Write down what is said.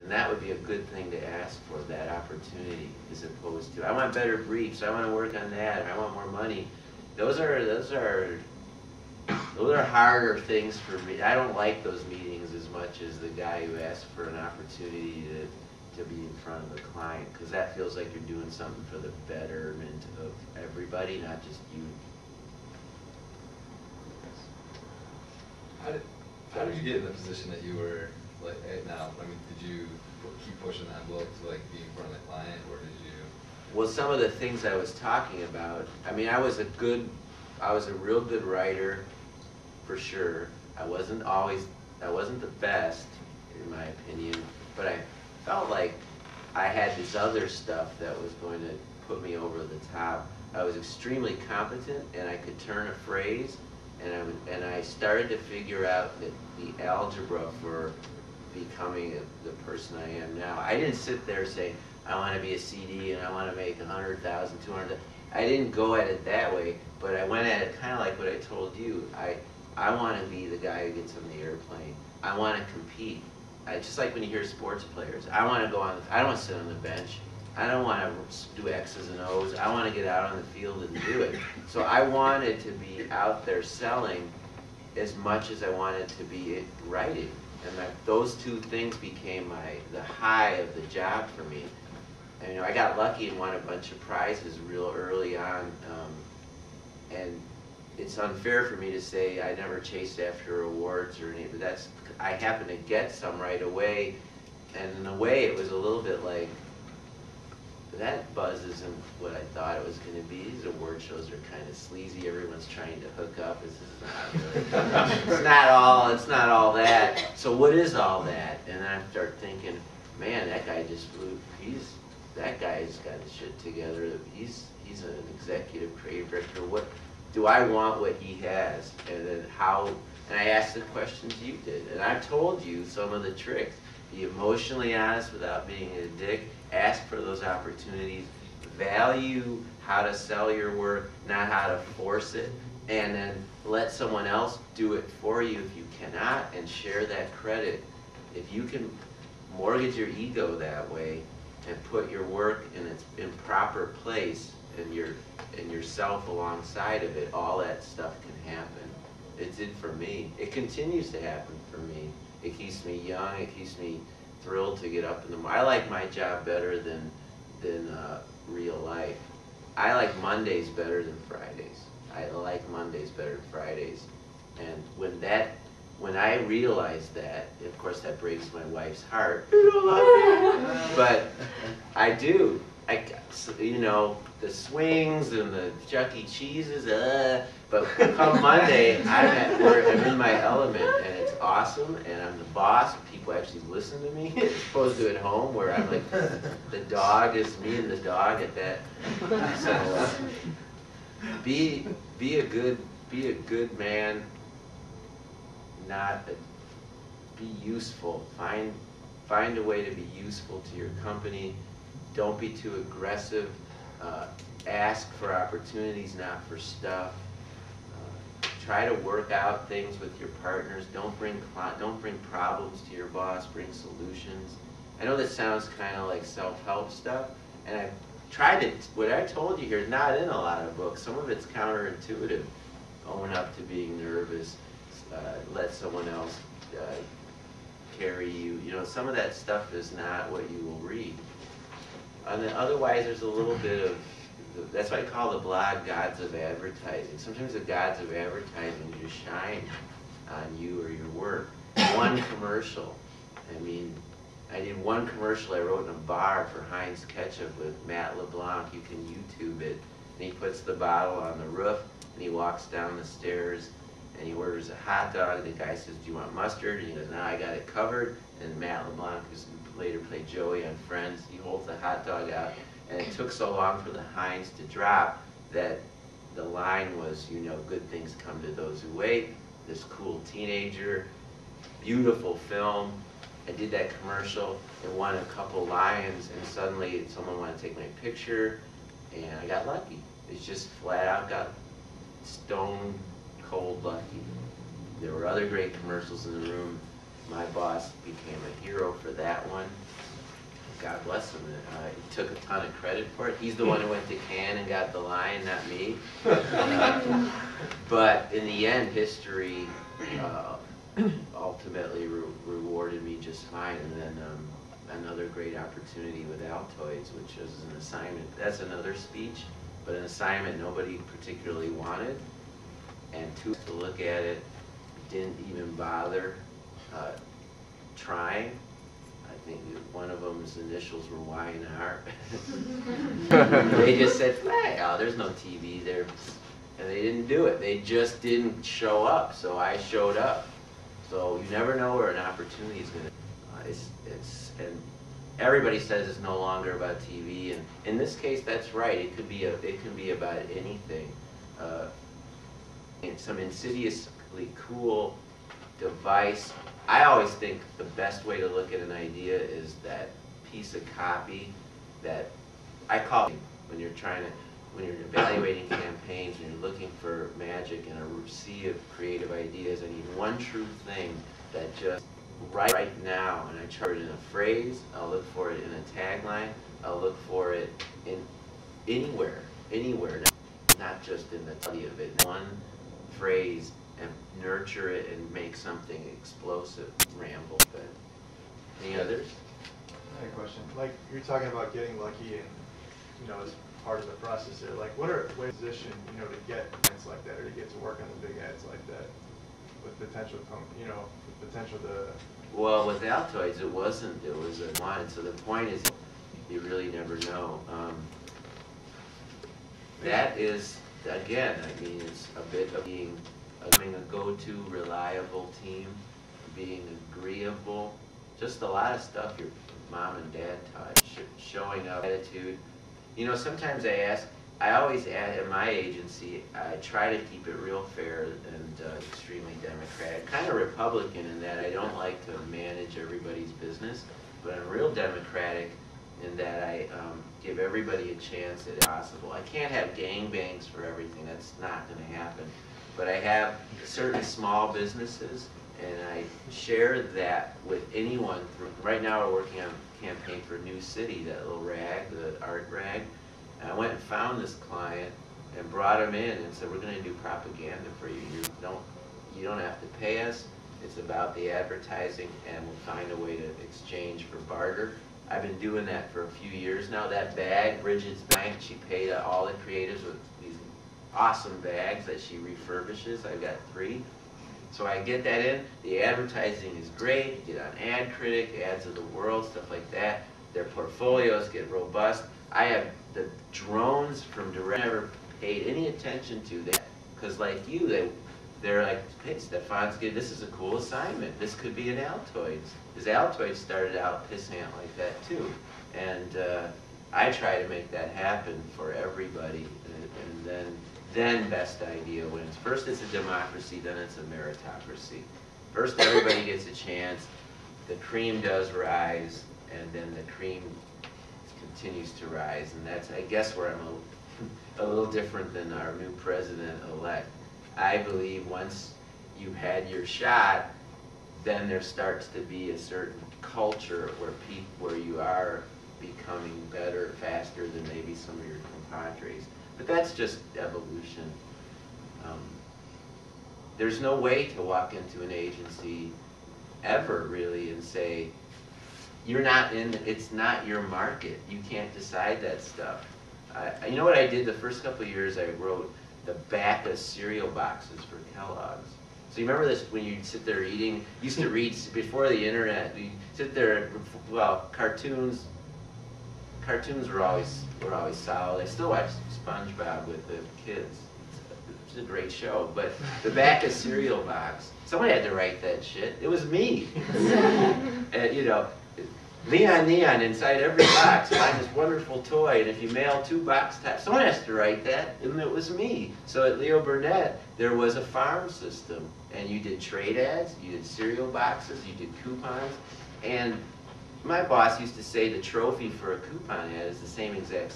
And that would be a good thing to ask for, that opportunity, as opposed to, I want better briefs, I want to work on that, or I want more money. Those are harder things for me. I don't like those meetings as much as the guy who asks for an opportunity to be in front of the client, because that feels like you're doing something for the betterment of everybody, not just you. How did you get in the position that you were like at now? I mean, did you keep pushing the envelope to like be in front of the client, or did you? Well, some of the things I was talking about, I mean, I was a real good writer, for sure. I wasn't the best, in my opinion, but I felt like I had this other stuff that was going to put me over the top. I was extremely competent, and I could turn a phrase, and I started to figure out that the algebra for becoming the person I am now. I didn't sit there saying, I want to be a CD and I want to make 100,000, 200,000. I didn't go at it that way, but I went at it kind of like what I told you. I want to be the guy who gets on the airplane. I want to compete. Just like when you hear sports players, I want to go on. I don't want to sit on the bench. I don't want to do X's and O's. I want to get out on the field and do it. So I wanted to be out there selling as much as I wanted to be writing. And those two things became the high of the job for me. And, you know, I got lucky and won a bunch of prizes real early on. And it's unfair for me to say I never chased after awards or anything, but I happened to get some right away. And in a way, it was a little bit like, that buzz isn't what I thought it was going to be. These award shows are kind of sleazy. Everyone's trying to hook up. This is not really, it's not all that. So what is all that? And then I start thinking, man, that guy just flew. That guy's got his shit together. He's an executive creative director. What do I want? What he has? And then how? And I asked the questions you did, and I've told you some of the tricks. Be emotionally honest without being a dick. Ask for those opportunities. Value how to sell your work, not how to force it. And then let someone else do it for you if you cannot, and share that credit. If you can mortgage your ego that way and put your work in its proper place and yourself alongside of it, all that stuff can happen. It did for me. It continues to happen for me. It keeps me young. It keeps me thrilled to get up in the morning. I like my job better than real life. I like Mondays better than Fridays. I like Mondays better than Fridays. And when I realized that, of course that breaks my wife's heart. You don't love me. But I do. You know, the swings and the Chuck E. Cheese's, but come Monday, I'm in my element, and it's awesome, and I'm the boss. People actually listen to me, as opposed to at home, where I'm like, the dog is me and the dog at that. So, be a good man. Be useful. Find a way to be useful to your company. Don't be too aggressive. Ask for opportunities, not for stuff. Try to work out things with your partners. Don't bring problems to your boss. Bring solutions. I know that sounds kind of like self-help stuff, and I've tried it. What I told you here is not in a lot of books. Some of it's counterintuitive. Own up to being nervous. Let someone else carry you. You know, some of that stuff is not what you will read. And then otherwise, there's a little bit of, that's why I call the blog gods of advertising. Sometimes the gods of advertising just shine on you or your work. One commercial. I mean, I did one commercial I wrote in a bar for Heinz Ketchup with Matt LeBlanc. You can YouTube it. And he puts the bottle on the roof, and he walks down the stairs, and he orders a hot dog. The guy says, do you want mustard? And he goes, no, I got it covered. And Matt LeBlanc, who later played Joey on Friends, he holds the hot dog out. And it took so long for the Heinz to drop that the line was, you know, good things come to those who wait. This cool teenager, beautiful film. I did that commercial. It won a couple Lions, and suddenly someone wanted to take my picture, and I got lucky. It's just flat out got stone cold lucky. There were other great commercials in the room. My boss became a hero for that one. God bless him, he took a ton of credit for it. He's the one who went to Cannes and got the lion, not me. But in the end, history ultimately rewarded me just fine. And then another great opportunity with Altoids, which was an assignment. That's another speech, but an assignment nobody particularly wanted. And to look at it, didn't even bother trying. I think one of them's initials were Y and R. They just said, oh, there's no TV there. And they didn't do it. They just didn't show up. So I showed up. So you never know where an opportunity is going to. And everybody says it's no longer about TV. And in this case, that's right. It could be about anything. Some insidiously cool device. I always think the best way to look at an idea is that piece of copy that I call it when you're evaluating campaigns and you're looking for magic in a sea of creative ideas. I need one true thing that just right now, and I chart it in a phrase, I'll look for it in a tagline, I'll look for it in anywhere, not just in the study of it. One phrase and nurture it and make something explosive, ramble. But any others? I had a question. Like, you're talking about getting lucky and, as part of the process there. Like, what are ways to position, to get ads like that, or to get to work on the big ads like that with potential, with potential to... Well, with Altoids, it was a one. So the point is, you really never know. That is, again, I mean, it's a bit of being a go-to, reliable team, being agreeable, just a lot of stuff your mom and dad taught, showing up, attitude. Sometimes I always add, at my agency, I try to keep it real fair and extremely democratic, kind of Republican in that I don't like to manage everybody's business, but I'm real democratic in that I give everybody a chance at possible. I can't have gangbangs for everything, that's not going to happen. But I have certain small businesses, and I share that with anyone. Right now we're working on a campaign for New City, that little rag, the art rag. And I went and found this client and brought him in and said, we're going to do propaganda for you. You don't have to pay us. It's about the advertising, and we'll find a way to exchange for barter. I've been doing that for a few years now. That bag, Bridget's Bank, she paid all the creatives with these awesome bags that she refurbishes. I've got 3. So I get that in. The advertising is great. Get on Ad Critic, Ads of the World, stuff like that. Their portfolios get robust. I have the drones from Direct. Never paid any attention to that because, like you, they're like, hey, Steffan's good. This is a cool assignment. This could be an Altoids. Because Altoids started out pissant like that too, and I try to make that happen for everybody, and then best idea wins. First it's a democracy, then it's a meritocracy. First everybody gets a chance, the cream does rise, and then the cream continues to rise, and that's, I guess, where I'm a little different than our new president-elect. I believe once you've had your shot, then there starts to be a certain culture where you are becoming better, faster than maybe some of your compadres. But that's just evolution. There's no way to walk into an agency ever really and say, it's not your market. You can't decide that stuff. You know what I did the first couple of years? I wrote the back of cereal boxes for Kellogg's. So you remember this when you'd sit there eating, used to read before the internet, you sit there, well, cartoons were always solid. I still watch SpongeBob with the kids. It's a great show, but the back of cereal box, someone had to write that shit. It was me. And neon inside every box, find this wonderful toy, and if you mail 2 box types, someone has to write that, and it was me. So at Leo Burnett, there was a farm system, and you did trade ads, you did cereal boxes, you did coupons, and my boss used to say the trophy for a coupon ad is the same exact